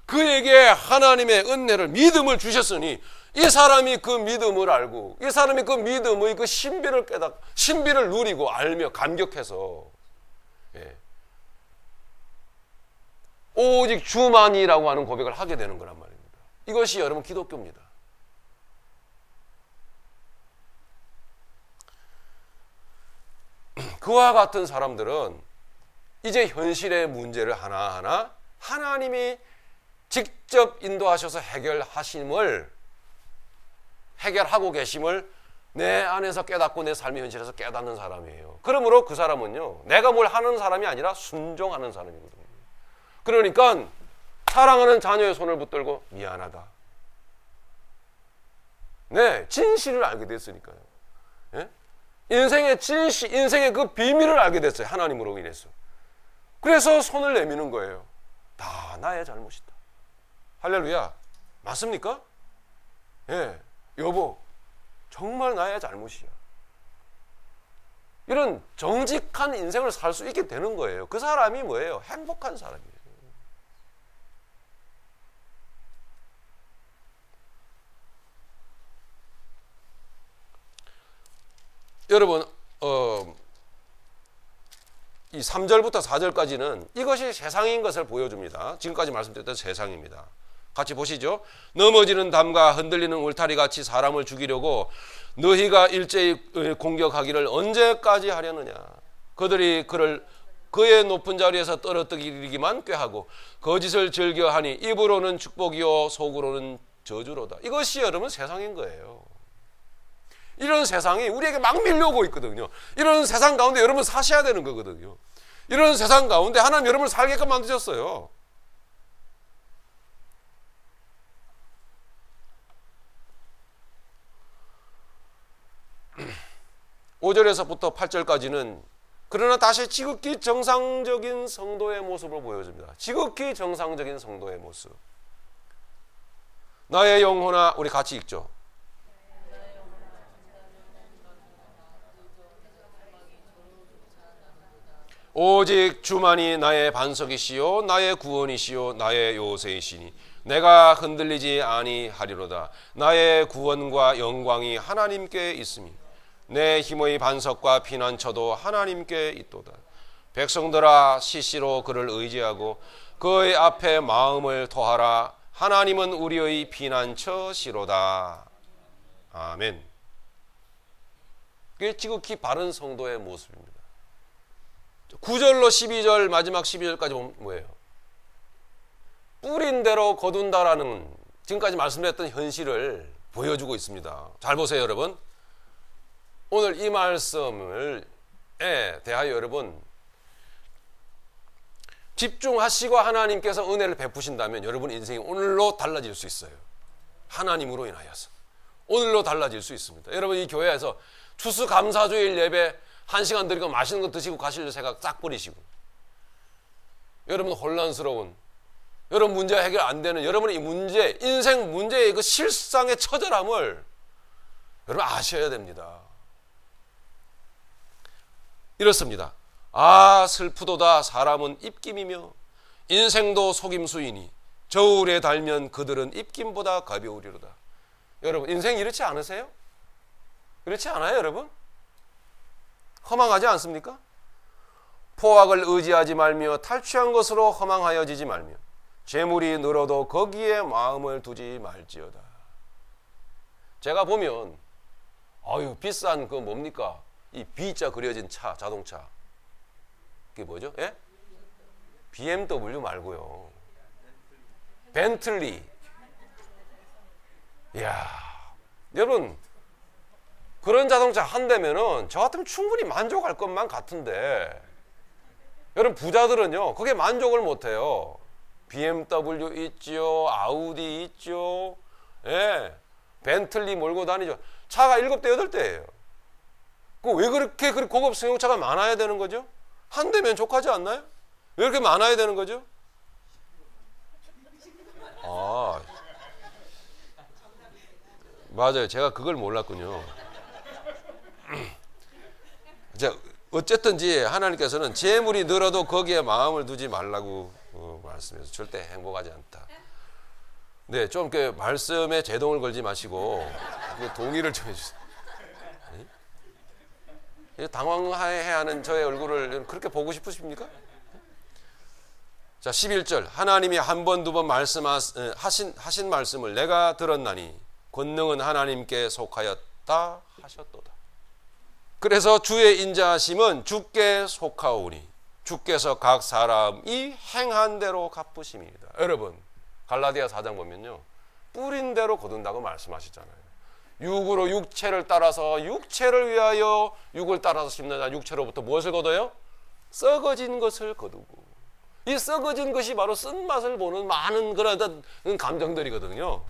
S1: 그에게 하나님의 은혜를 믿음을 주셨으니 이 사람이 그 믿음을 알고 이 사람이 그 믿음의 그 신비를 신비를 누리고 알며 감격해서 예. 오직 주만이라고 하는 고백을 하게 되는 거란 말입니다. 이것이 여러분 기독교입니다. 그와 같은 사람들은 이제 현실의 문제를 하나하나 하나님이 직접 인도하셔서 해결하고 계심을 내 안에서 깨닫고 내 삶의 현실에서 깨닫는 사람이에요. 그러므로 그 사람은요, 내가 뭘 하는 사람이 아니라 순종하는 사람이거든요. 그러니까 사랑하는 자녀의 손을 붙들고 미안하다. 네, 진실을 알게 됐으니까요. 예? 인생의 진실, 인생의 그 비밀을 알게 됐어요. 하나님으로 인해서. 그래서 손을 내미는 거예요. 다 나의 잘못이다. 할렐루야. 맞습니까? 예, 여보, 정말 나의 잘못이야. 이런 정직한 인생을 살 수 있게 되는 거예요. 그 사람이 뭐예요? 행복한 사람이에요. 여러분, 이 3절부터 4절까지는 이것이 세상인 것을 보여줍니다. 지금까지 말씀드렸던 세상입니다. 같이 보시죠. 넘어지는 담과 흔들리는 울타리 같이 사람을 죽이려고 너희가 일제히 공격하기를 언제까지 하려느냐. 그들이 그의 높은 자리에서 떨어뜨리기만 꾀하고 거짓을 즐겨하니 입으로는 축복이요 속으로는 저주로다. 이것이 여러분 세상인 거예요. 이런 세상이 우리에게 막 밀려오고 있거든요. 이런 세상 가운데 여러분 사셔야 되는 거거든요. 이런 세상 가운데 하나님 여러분을 살게끔 만드셨어요. (5절에서부터) (8절까지는) 그러나 다시 지극히 정상적인 성도의 모습을 보여줍니다. 지극히 정상적인 성도의 모습. 나의 영혼아, 우리 같이 읽죠. 오직 주만이 나의 반석이시요 나의 구원이시요 나의 요새이시니 내가 흔들리지 아니하리로다. 나의 구원과 영광이 하나님께 있으니 내 힘의 반석과 피난처도 하나님께 있도다. 백성들아, 시시로 그를 의지하고 그의 앞에 마음을 토하라. 하나님은 우리의 피난처시로다. 아멘. 그게 지극히 바른 성도의 모습입니다. 9절로 12절, 마지막 12절까지 보면 뭐예요? 뿌린 대로 거둔다라는 지금까지 말씀드렸던 현실을 보여주고 있습니다. 잘 보세요, 여러분. 오늘 이 말씀에 대하여 여러분 집중하시고 하나님께서 은혜를 베푸신다면 여러분 인생이 오늘로 달라질 수 있어요. 하나님으로 인하여서 오늘로 달라질 수 있습니다. 여러분, 이 교회에서 추수감사주일 예배 1시간 드리고 맛있는 거 드시고 가실 생각 싹 버리시고, 여러분 혼란스러운, 여러분 문제 해결 안 되는 여러분의 이 문제, 인생 문제의 그 실상의 처절함을 여러분 아셔야 됩니다. 이렇습니다. 아, 슬프도다. 사람은 입김이며 인생도 속임수이니 저울에 달면 그들은 입김보다 가벼우리로다. 여러분, 인생 이렇지 않으세요? 그렇지 않아요, 여러분? 허망하지 않습니까? 포악을 의지하지 말며 탈취한 것으로 허망하여지지 말며 재물이 늘어도 거기에 마음을 두지 말지어다. 제가 보면 아유, 비싼 그 뭡니까? 이 B자 그려진 차, 자동차. 그게 뭐죠? 예? BMW 말고요. 벤틀리. 이야, 여러분, 그런 자동차 한 대면은 저 같으면 충분히 만족할 것만 같은데, 여러분 부자들은요 그게 만족을 못해요. BMW 있죠, 아우디 있죠, 예, 벤틀리 몰고 다니죠. 차가 7대 8대예요. 그 왜 그렇게 고급 승용차가 많아야 되는 거죠? 한 대면 족하지 않나요? 왜 이렇게 많아야 되는 거죠? 아, 맞아요. 제가 그걸 몰랐군요. 자, 어쨌든지 하나님께서는 재물이 늘어도 거기에 마음을 두지 말라고 말씀해서 절대 행복하지 않다. 네, 좀 이렇게 말씀에 제동을 걸지 마시고 동의를 좀 해주세요. 네? 당황해하는 저의 얼굴을 그렇게 보고 싶으십니까? 자, 11절. 하나님이 한 번, 두 번 하신 말씀을 내가 들었나니 권능은 하나님께 속하였다 하셨도다. 그래서 주의 인자하심은 주께 속하오니 주께서 각 사람이 행한 대로 갚으심이다. 여러분, 갈라디아 4장 보면요, 뿌린 대로 거둔다고 말씀하시잖아요. 육으로 육체를 따라서 육체를 위하여 육을 따라서 심는 자 육체로부터 무엇을 거둬요? 썩어진 것을 거두고. 이 썩어진 것이 바로 쓴맛을 보는 많은 그런 감정들이거든요.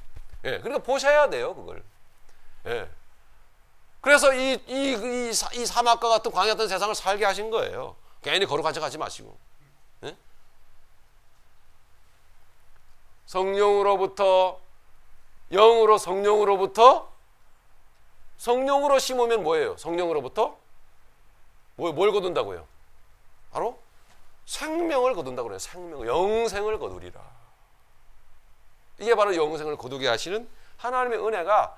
S1: 예, 그러니까 보셔야 돼요, 그걸. 예. 그래서 이 사막과 같은 광야 같은 세상을 살게 하신 거예요. 괜히 거룩한 척 하지 마시고. 예? 성령으로부터 영으로, 성령으로 심으면 뭐예요? 성령으로부터 뭘 거둔다고요? 바로 생명을 거둔다고 그래요. 생명, 영생을 거두리라. 이게 바로 영생을 거두게 하시는 하나님의 은혜가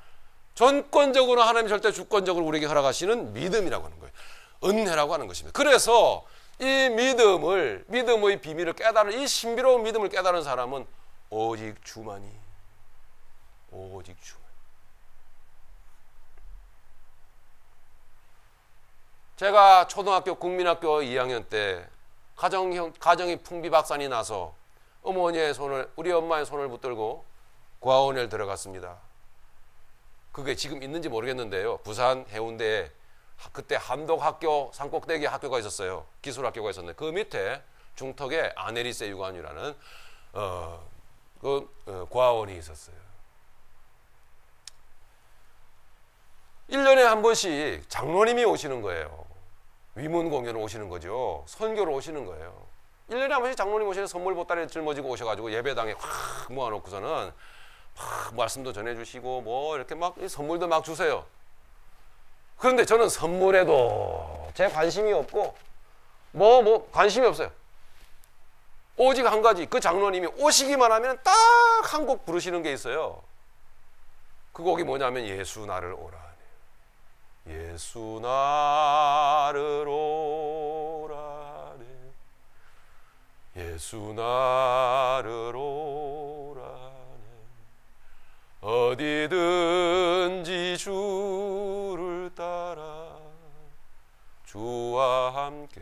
S1: 전권적으로, 하나님 절대 주권적으로 우리에게 허락하시는 믿음이라고 하는 거예요. 은혜라고 하는 것입니다. 그래서 이 믿음의 비밀을 깨달은, 이 신비로운 믿음을 깨달은 사람은 오직 주만이. 제가 초등학교 국민학교 2학년 때 가정이 풍비박산이 나서 우리 엄마의 손을 붙들고 고아원에 들어갔습니다. 그게 지금 있는지 모르겠는데요, 부산 해운대에 그때 함덕학교 산꼭대기 학교가 있었어요. 기술학교가 있었는데 그 밑에 중턱에 아네리세 유관이라는 고아원이 있었어요. 1년에 한 번씩 장로님이 오시는 거예요. 위문 공연을 오시는 거죠. 선교를 오시는 거예요. 1년에 한 번씩 장로님 오시는 선물 보따리를 짊어지고 오셔가지고 예배당에 확 모아놓고서는 막 말씀도 전해주시고 뭐 이렇게 막 선물도 막 주세요. 그런데 저는 선물에도 제 관심이 없고 뭐 관심이 없어요. 오직 한 가지, 그 장로님이 오시기만 하면 딱 한 곡 부르시는 게 있어요. 그 곡이 뭐냐면 예수 나를 오라. 예수 나를 오라네. 예수 나를 오라네. 어디든지 주를 따라 주와 함께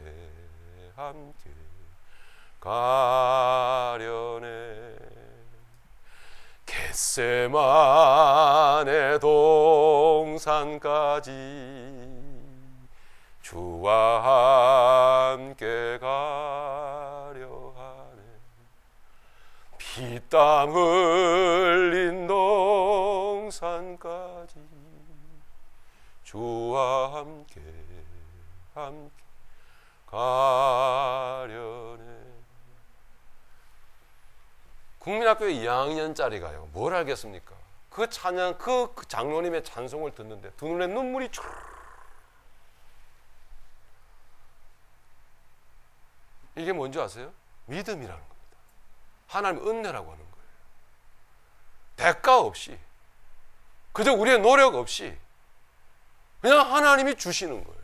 S1: 가려네. 겟세마네 동산까지 주와 함께 가려 하네. 피땀 흘린 동산까지 주와 함께 가려네. 국민학교 2학년짜리가요 뭘 알겠습니까? 그 찬양, 그 장로님의 찬송을 듣는데 두 눈에 눈물이 촤. 이게 뭔지 아세요? 믿음이라는 겁니다. 하나님의 은혜라고 하는 거예요. 대가 없이, 그저 우리의 노력 없이 그냥 하나님이 주시는 거예요.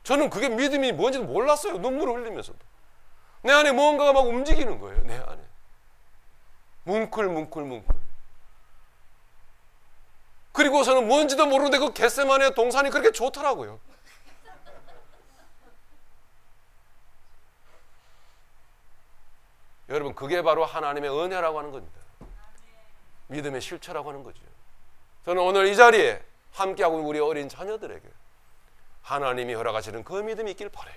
S1: 저는 그게 믿음이 뭔지도 몰랐어요. 눈물을 흘리면서도 내 안에 뭔가가 막 움직이는 거예요. 내 안에 뭉클. 그리고서는 뭔지도 모르는데 그 겟세마네 동산이 그렇게 좋더라고요. 여러분, 그게 바로 하나님의 은혜라고 하는 겁니다. 믿음의 실체라고 하는 거죠. 저는 오늘 이 자리에 함께하고 있는 우리 어린 자녀들에게 하나님이 허락하시는 그 믿음이 있길 바라요.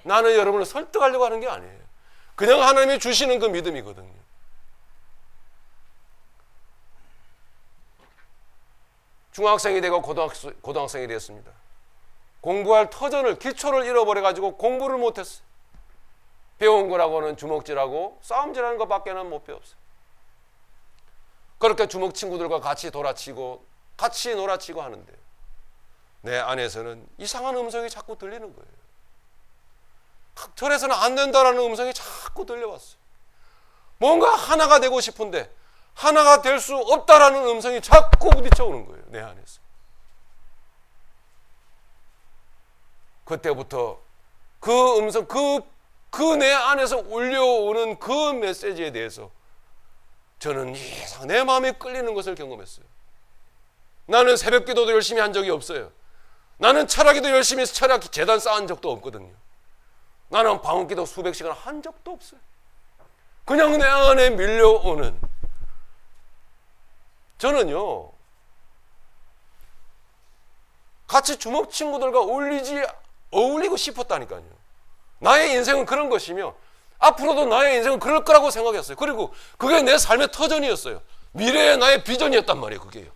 S1: 나는 여러분을 설득하려고 하는 게 아니에요. 그냥 하나님이 주시는 그 믿음이거든요. 중학생이 되고 고등학생이 되었습니다. 공부할 터전을, 기초를 잃어버려가지고 공부를 못했어요. 배운 거라고는 주먹질하고 싸움질하는 것밖에는 못 배웠어요. 그렇게 주먹 친구들과 같이 돌아치고 같이 놀아치고 하는데 내 안에서는 이상한 음성이 자꾸 들리는 거예요. 절에서는 안 된다라는 음성이 자꾸 들려왔어요. 뭔가 하나가 되고 싶은데 하나가 될 수 없다라는 음성이 자꾸 부딪혀오는 거예요. 내 안에서. 그때부터 그 음성, 그 내 안에서 울려오는 그 메시지에 대해서 저는 이상 내 마음에 끌리는 것을 경험했어요. 나는 새벽기도도 열심히 한 적이 없어요. 나는 철학기도 열심히 해서 철학 재단 쌓은 적도 없거든요. 나는 방언기도 수백 시간 한 적도 없어요. 그냥 내 안에 밀려오는, 저는요 같이 주먹 친구들과 어울리고 싶었다니까요. 나의 인생은 그런 것이며 앞으로도 나의 인생은 그럴 거라고 생각했어요. 그리고 그게 내 삶의 터전이었어요. 미래의 나의 비전이었단 말이에요. 그게요.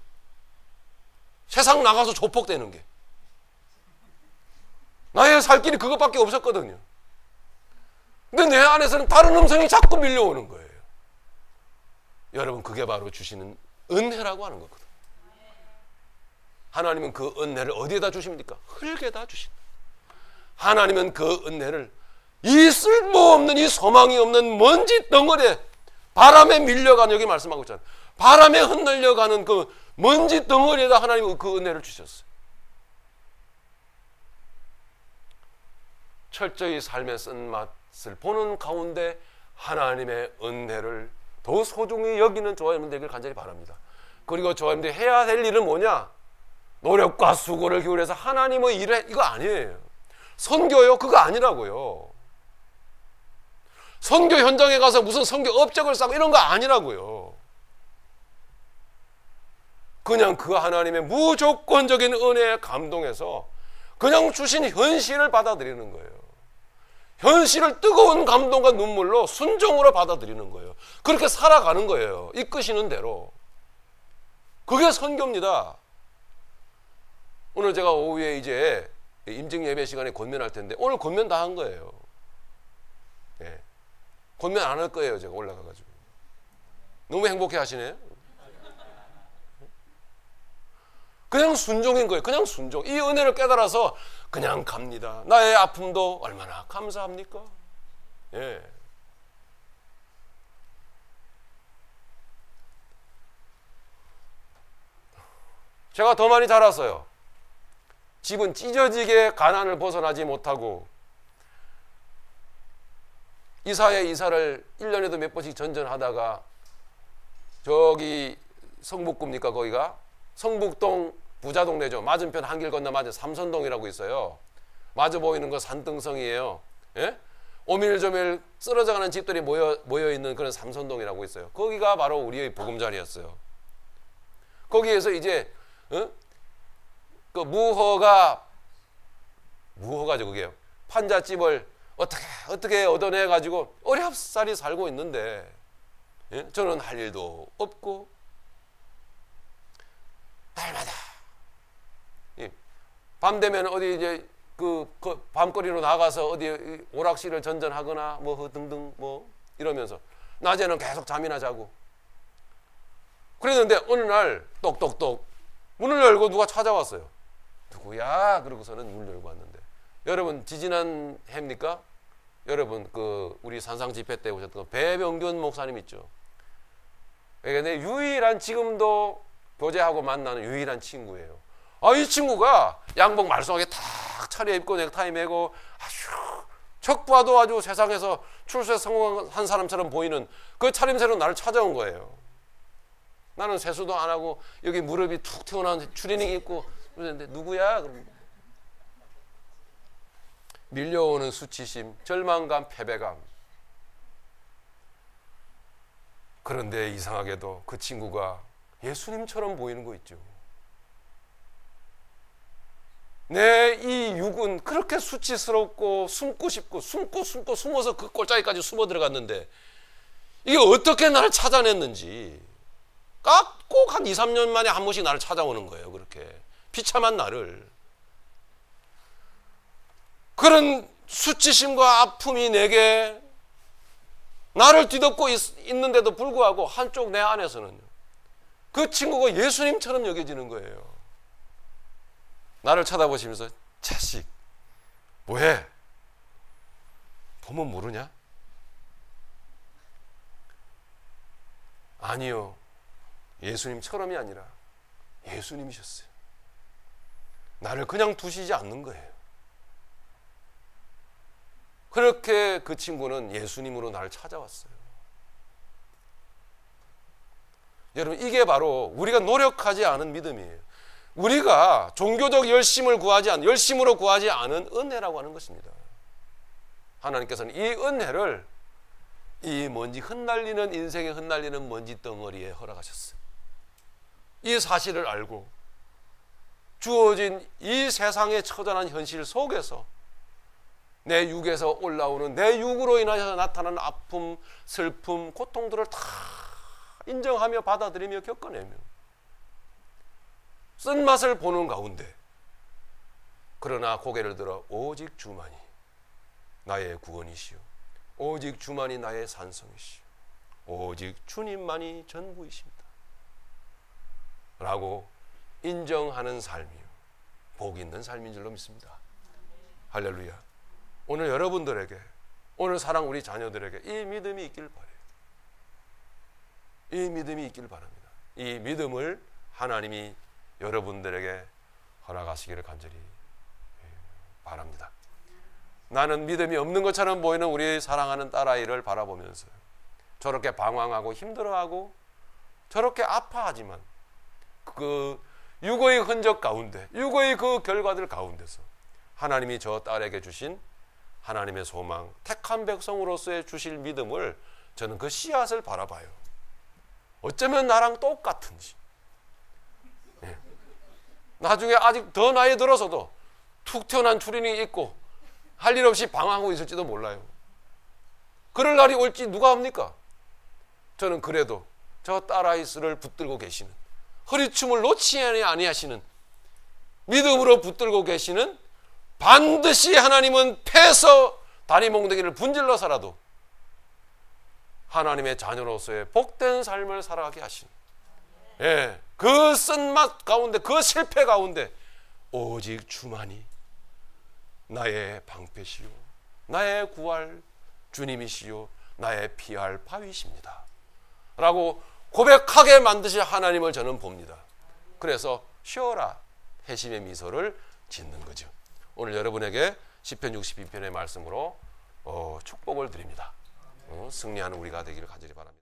S1: 세상 나가서 조폭되는 게 나의 살 길이 그것밖에 없었거든요. 근데 내 안에서는 다른 음성이 자꾸 밀려오는 거예요. 여러분, 그게 바로 주시는 은혜라고 하는 거거든요. 하나님은 그 은혜를 어디에다 주십니까? 흙에다 주신다. 하나님은 그 은혜를 이 쓸모없는, 이 소망이 없는 먼지 덩어리에, 바람에 밀려가는, 여기 말씀하고 있잖아요. 바람에 흩날려가는 그 먼지 덩어리에다 하나님은 그 은혜를 주셨어요. 철저히 삶의 쓴맛을 보는 가운데 하나님의 은혜를 더 소중히 여기는 저와여러분 되길 간절히 바랍니다. 그리고 저와여러분들이 해야 될 일은 뭐냐? 노력과 수고를 기울여서 하나님의 일을, 이거 아니에요. 선교요? 그거 아니라고요. 선교 현장에 가서 무슨 선교 업적을 쌓고 이런 거 아니라고요. 그냥 그 하나님의 무조건적인 은혜에 감동해서 그냥 주신 현실을 받아들이는 거예요. 현실을 뜨거운 감동과 눈물로 순종으로 받아들이는 거예요. 그렇게 살아가는 거예요. 이끄시는 대로. 그게 선교입니다. 오늘 제가 오후에 이제 임직 예배 시간에 권면할 텐데 오늘 권면 다 한 거예요. 예. 권면 안 할 거예요. 제가 올라가가지고. 너무 행복해 하시네요. 그냥 순종인 거예요. 그냥 순종. 이 은혜를 깨달아서 그냥 갑니다. 나의 아픔도 얼마나 감사합니까? 예. 제가 더 많이 자랐어요. 집은 찢어지게 가난을 벗어나지 못하고 이사에 이사를 1년에도 몇 번씩 전전하다가 저기 성북구입니까? 거기가 성북동 부자 동네죠. 맞은편 한 길 건너 맞은 삼선동이라고 있어요. 마주 보이는 거 산등성이에요. 예? 오밀조밀 쓰러져가는 집들이 모여 있는 그런 삼선동이라고 있어요. 거기가 바로 우리의 보금자리였어요. 거기에서 이제 그 무허가죠 그게요. 판잣집을 어떻게 얻어내 가지고 어렵사리 살고 있는데 예? 저는 할 일도 없고 날마다 밤 되면 어디 이제 그 밤거리로 나가서 어디 오락실을 전전하거나 뭐 등등 뭐 이러면서 낮에는 계속 잠이나 자고 그랬는데 어느 날 똑똑똑 문을 열고 누가 찾아왔어요. 누구야? 그러고서는 문을 열고 왔는데 여러분 지지난 해입니까? 여러분 그 우리 산상 집회 때 오셨던 배병균 목사님 있죠. 그러니까 유일한 지금도 교제하고 만나는 유일한 친구예요. 이 친구가 양복 말썽하게 탁 차려입고 넥타이 매고 아주 척 봐도 아주 세상에서 출세 성공한 사람처럼 보이는 그 차림새로 나를 찾아온 거예요. 나는 세수도 안 하고 여기 무릎이 툭 튀어나온 추리닝 입고 그러는데 누구야? 밀려오는 수치심, 절망감, 패배감. 그런데 이상하게도 그 친구가 예수님처럼 보이는 거 있죠. 내 이 육은 그렇게 수치스럽고 숨고 싶고 숨고 숨어서 그 꼴짜기까지 숨어 들어갔는데 이게 어떻게 나를 찾아냈는지 꼭 한 2, 3년 만에 한 번씩 나를 찾아오는 거예요. 그렇게 비참한 나를. 그런 수치심과 아픔이 내게 나를 뒤덮고 있는데도 불구하고 한쪽 내 안에서는 그 친구가 예수님처럼 여겨지는 거예요. 나를 쳐다보시면서 자식 뭐해? 보면 모르냐? 아니요. 예수님처럼이 아니라 예수님이셨어요. 나를 그냥 두시지 않는 거예요. 그렇게 그 친구는 예수님으로 나를 찾아왔어요. 여러분 이게 바로 우리가 노력하지 않은 믿음이에요. 우리가 종교적 열심으로 구하지 않은 은혜라고 하는 것입니다. 하나님께서는 이 은혜를 이 먼지 흩날리는 인생에 흩날리는 먼지 덩어리에 허락하셨어요. 이 사실을 알고 주어진 이 세상의 처절한 현실 속에서 내 육에서 올라오는 내 육으로 인하여 나타나는 아픔, 슬픔, 고통들을 다 인정하며 받아들이며 겪어내며 쓴맛을 보는 가운데 그러나 고개를 들어 오직 주만이 나의 구원이시오. 오직 주만이 나의 산성이시오. 오직 주님만이 전부이십니다. 라고 인정하는 삶이요. 복 있는 삶인 줄로 믿습니다. 할렐루야. 오늘 여러분들에게 오늘 사랑 우리 자녀들에게 이 믿음이 있길 바라요. 이 믿음이 있길 바랍니다. 이 믿음을 하나님이 여러분들에게 허락하시기를 간절히 바랍니다. 나는 믿음이 없는 것처럼 보이는 우리 사랑하는 딸아이를 바라보면서 저렇게 방황하고 힘들어하고 저렇게 아파하지만 그 육의 흔적 가운데 육의 그 결과들 가운데서 하나님이 저 딸에게 주신 하나님의 소망, 택한 백성으로서의 주실 믿음을 저는 그 씨앗을 바라봐요. 어쩌면 나랑 똑같은지 나중에 아직 더 나이 들어서도 툭 튀어나온 추리닝이 있고 할 일 없이 방황하고 있을지도 몰라요. 그럴 날이 올지 누가 합니까? 저는 그래도 저 딸아이스를 붙들고 계시는 허리춤을 놓지 아니하시는 믿음으로 붙들고 계시는 반드시 하나님은 패서 다리 몽둥이를 분질러서라도 하나님의 자녀로서의 복된 삶을 살아가게 하신, 예, 그 쓴맛 가운데, 그 실패 가운데 오직 주만이 나의 방패시요 나의 구할 주님이시요 나의 피할 바위십니다 라고 고백하게 만드신 하나님을 저는 봅니다. 그래서 쉬어라 회심의 미소를 짓는 거죠. 오늘 여러분에게 시편 62편의 말씀으로 축복을 드립니다. 승리하는 우리가 되기를 간절히 바랍니다.